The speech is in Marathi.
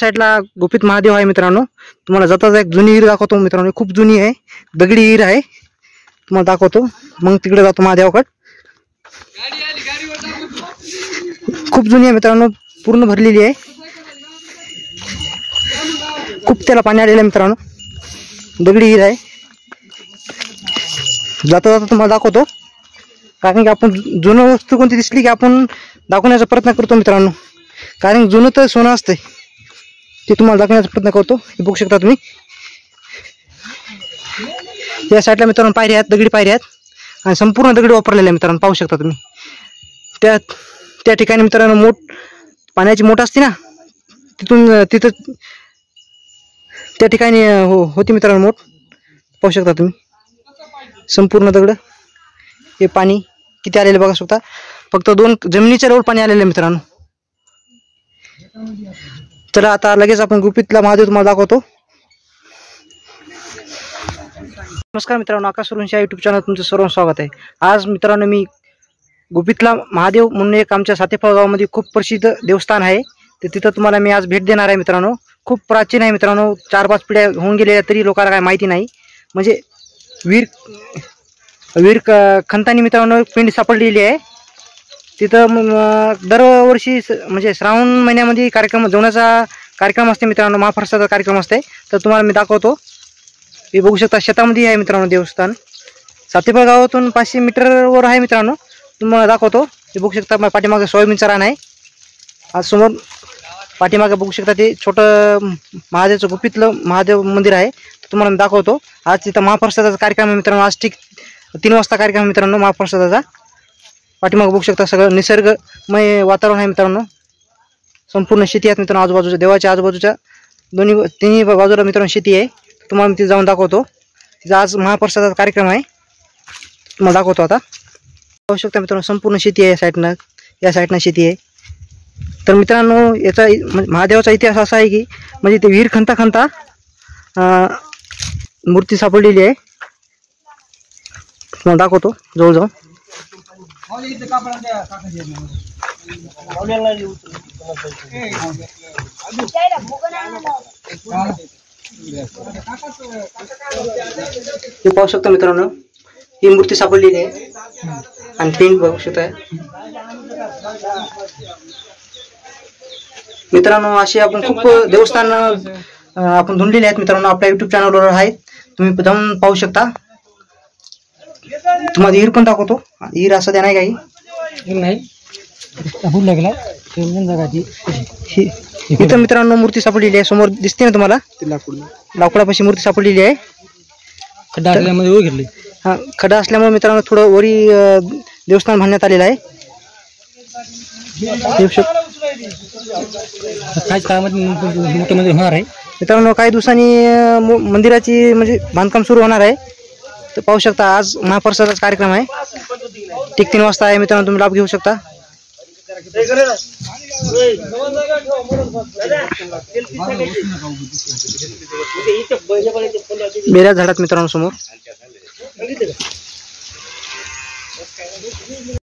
साईडला गुपित महादेव आहे मित्रांनो. तुम्हाला जाता एक जुनी विहीर दाखवतो मित्रांनो. खूप जुनी आहे, दगडी विहीर आहे. तुम्हाला दाखवतो, मग तिकडे जातो महादेवाकडे. खूप जुनी आहे मित्रांनो, पूर्ण भरलेली आहे. खूप त्याला पाणी आलेलं आहे मित्रांनो. दगडी विहीर आहे. जाता जाता तुम्हाला दाखवतो, कारण की आपण जुनं वस्तू कोणती दिसली की आपण दाखवण्याचा प्रयत्न करतो मित्रांनो. कारण जुनं तर सोनं असते, ते तुम्हाला दाखवण्याचा प्रयत्न करतो. हे बघू शकता तुम्ही. या साईडला मित्रांनो पायऱ्या आहेत, दगडी पायऱ्या आहेत आणि संपूर्ण दगडी वापरलेले आहे मित्रांनो. पाहू शकता तुम्ही. त्या ठिकाणी मित्रांनो पाण्याची मोठ असते ना, तिथं त्या ठिकाणी होती मित्रांनो मोठ. पाहू शकता तुम्ही संपूर्ण दगड. हे पाणी किती आलेलं बघा शकता. फक्त 2 जमिनीच्या लेवल पाणी आलेलं आहे मित्रांनो. चला आता लगेच आपण गुपितला महादेव तुम्हाला दाखवतो. नमस्कार मित्रांनो, आकाश सुरवंशी यूट्यूब चॅनल तुमचं सर्व स्वागत आहे. आज मित्रांनो मी गुपितला महादेव म्हणून एक आमच्या सातेफळ गावामध्ये खूप प्रसिद्ध देवस्थान आहे, तर तिथं तुम्हाला मी आज भेट देणार आहे मित्रांनो. खूप प्राचीन आहे मित्रांनो. 4-5 पिढ्या होऊन गेल्या तरी लोकांना काय माहिती नाही. म्हणजे वीर खंतानी मित्रांनो पिंड सापडलेली आहे तिथं. दरवर्षी म्हणजे श्रावण महिन्यामध्ये कार्यक्रम जेवणाचा कार्यक्रम असते मित्रांनो. महाप्रसादाचा कार्यक्रम असते, तर तुम्हाला मी दाखवतो. हे बघू शकता, शेतामध्ये आहे मित्रांनो देवस्थान. सातेफळ गावातून 500 मीटरवर आहे मित्रांनो. तुम्हाला दाखवतो. हे बघू शकता पाठीमागे सोयाबीनचा रान आहे. आज समोर पाठीमागे बघू शकता ते छोटं महादेवचं गुपितलं महादेव मंदिर आहे, तुम्हाला मी दाखवतो. आज तिथं महाप्रसादाचा कार्यक्रम आहे मित्रांनो. आज ठीक 3 वाजता कार्यक्रम आहे मित्रांनो महाप्रसादाचा. पाठीमागे बघू शकता सगळं निसर्गमय वातावरण आहे मित्रांनो. संपूर्ण शेती आहेत मित्रांनो आजूबाजूच्या. देवाच्या आजूबाजूच्या तिन्ही बाजूला मित्रांनो शेती आहे. तुम्हाला मी तिथे जाऊन दाखवतो. तिथं आज महाप्रसादाचा कार्यक्रम आहे, तुम्हाला दाखवतो आता. पाहू शकता मित्रांनो संपूर्ण शेती आहे साईडनं. या साईडनं शेती आहे. तर मित्रांनो याचा महादेवाचा इतिहास असा आहे की म्हणजे ते विहीर खंता मूर्ती सापडलेली आहे. तुम्हाला दाखवतो जवळ जाऊन. हे पाहू शकता मित्रांनो, ही मूर्ती सापडलेली आहे आणि पिंड बघू शकता मित्रांनो. अशी आपण खूप देवस्थान आपण धुंडलेले आहेत मित्रांनो. आपल्या युट्यूब चॅनलवर आहेत, तुम्ही जाऊन पाहू शकता. तुम्हाला विहीर पण दाखवतो. विहीर असं द्या नाही काही इथं मित्रांनो मूर्ती सापडलेली आहे. समोर दिसते ना तुम्हाला, लाकडापाशी मूर्ती सापडलेली आहे. खड्डा असल्यामुळे घेतली. हा, खड्डा असल्यामुळे मित्रांनो थोडं वरी देवस्थान बांधण्यात आलेलं आहे. होणार आहे मित्रांनो. काही दिवसांनी मंदिराची म्हणजे बांधकाम सुरू होणार आहे. तर पाहू शकता आज महाप्रसादाचा कार्यक्रम आहे. ठीक 3 वाजता आहे मित्रांनो. तुम्ही लाभ घेऊ शकता. बेऱ्या झाडात मित्रांनो समोर.